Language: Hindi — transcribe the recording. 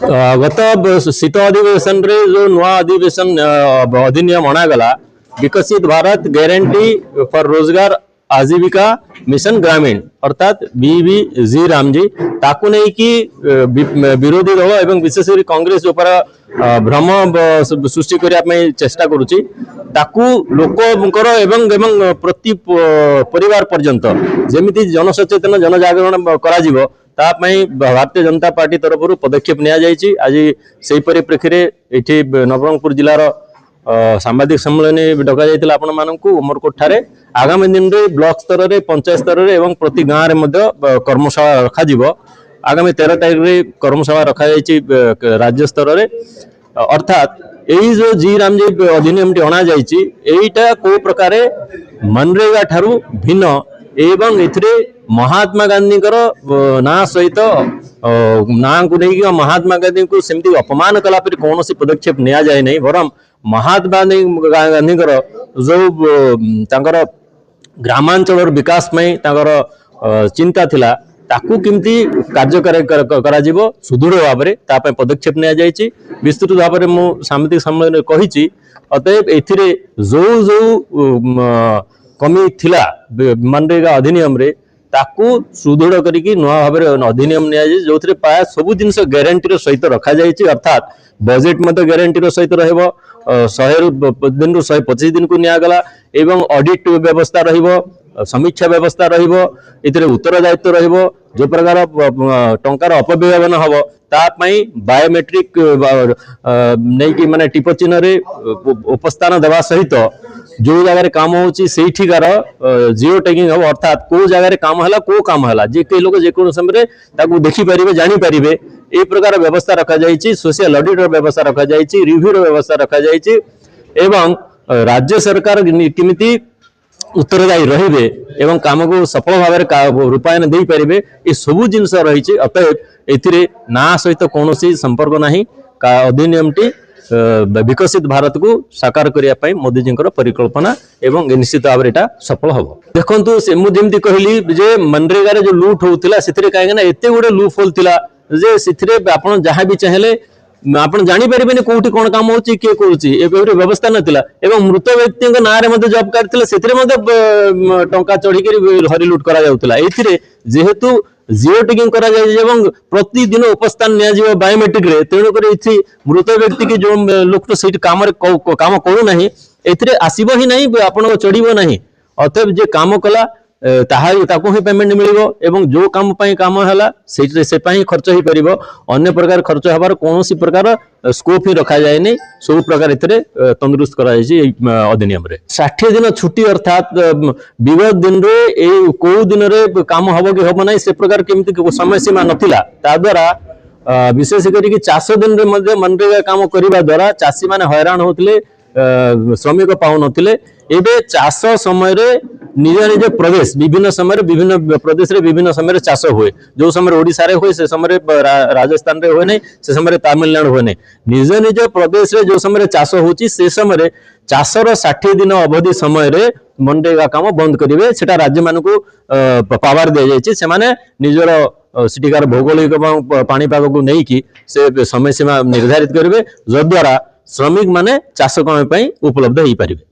गत शीत अधिवेशन रे जो नुआ अधिवेशन अधिनियम अणागला विकसित भारत ग्यारंटी फॉर रोजगार आजीविका मिशन ग्रामीण अर्थात BBG रामजी ताकू नहीं कि विरोधी दल एवं विशेषकर कांग्रेस ऊपर भ्रम सृष्टि करने चेष्टा करुच्ची ताकू लोकंकर एवं एवं प्रति परिवार पर्यंत जमिति जनसचेतन जनजागरण करा भारतीय जनता पार्टी तरफ पदक्षेप नि आज से परिप्रेक्षी में नवरंगपुर जिलार सांबादिक सम्मेलन डक जाता आपण मानक उमरकोट ठारे आगामी दिन में ब्लॉक स्तर में पंचायत स्तर में एवं प्रति गाँव में कर्मशाला रखा आगामी 13 तारीख में कर्मशाला रखा राज्य स्तर में अर्थात यही जो जी रामजी अधिनियम टी अणा जाइटा को प्रकार मनरेगा ठारू भिन्न एवं एथिरे महात्मा गांधी ना सहित ना को नहीं महात्मा गांधी को सेमती अपमान कला पर कौन पदक्षेप निया जाए नहीं बरम महात्मा गांधी जो ग्रामांचल विकास में चिंता थिला ताकू किमती कार्यकारी करा सुदृढ़ भाव में पदक्षेप नि विस्तृत भाव में मु सांबादिक सम्मेलन कही अतएव एथिरे जो जो कमी थिला मनरेगा अधिनियम रे ताकू सुदृढ़ करिकी नुआ भाव अधिनियम नि जो प्राय सब जिन ग्यारंटी सहित रखा अर्थात बजेट मत ग्यारंटी सहित रहिबो 100 दिन रु 125 दिन को नियागला एवं ऑडिट व्यवस्था रहिबो समीक्षा व्यवस्था रहिबो इतरे उत्तरदायित्व रहिबो जो प्रकार टंकार अपव्यय न हबो तापई बायोमेट्रिक नहीं कि माने टिप चिन्ह रे उपस्थान देवा सहित जो जगह काम होची सेठिकार जियो टैगिंग हम अर्थात को जगह काम है को काम है जे कई लोग जेको समय देखी पारे जानी पारे ए प्रकार व्यवस्था रखा जाइए सोशल ऑडिट व्यवस्था रखा जाइए रिव्यू व्यवस्था रखा जाइए एवं राज्य सरकार किमिति उत्तरदायी रहिबे एवं काम को सफल भाव में रूपायन दे पारे ये सबू जिनस रही अतएव एथिरे ना सहित कौन संपर्क नहीं अधिनियम टी विकसित भारत को साकार करने मोदी जी परिकल्पना एवं निश्चित भाव में सफल हम देखु से मुझे कहली जे मनरेगा जो लुट होता से कहीं एत गोटे लूप होल था जे आप जहाँ भी चाहेले आपन जानी पारे कौटी कौन काम होची किए करुची व्यवस्था नथिला एवं मृत व्यक्ति ना रे जॉब कार्ड थिला सेथिरे मध्ये टंका चढ़ी हरि लुट करा जाउतला एथिरे जेहेतु जियो टैगिंग करा जाय एवं प्रतिदिन उपस्थान निया जिवो बायोमेट्रिक रे तेणु करी इथि मृत व्यक्ति के जो लोक सेठी काम करू नाही एथिरे आसीबो ही नाही आपन चढ़ीबो नाही अतएव जे काम कला ताकू ही पेमेंट मिलिबो एवं जो काम पई काम हला से पई खर्च ही परिबो अन्य प्रकार खर्च हबार कोनोसी प्रकार स्कोप ही रखा जाय नै सब प्रकार इतरे तंदुरुस्त करा जाय अधिनियम रे 60 दिन छुट्टी अर्थात विगत दिन रे ए को दिन रे काम हबो कि हबो नै से प्रकार केमति समय सीमा नथिला ता द्वारा विशेष करी कि 400 दिन रे मध्ये मनरेगा काम करिबा द्वारा चासी माने हैरान होतले श्रमिक पाउ नथिले एबे चाष समय रे निज निज प्रदेश विभिन्न समय विभिन्न प्रदेश रे विभिन्न समय चाष हुए जो समय ओडिशा रे हुए से समय राजस्थान रे हुए नहीं से समय तमिलनाडु हुए नहीं निज निज प्रदेश रे जो समय चाष होची से समय चाषर 60 दिन अवधि समय रे मनरेगा काम बंद करिवे सेटा राज्य मान को पावर दे जायछि से माने निजर सिटिकार भौगोलिक पाणीपाग को नहीं कि से समय सीमा निर्धारित करिवे जद्वारा श्रमिक माने चाष काम पई उपलब्ध ही पारिबे।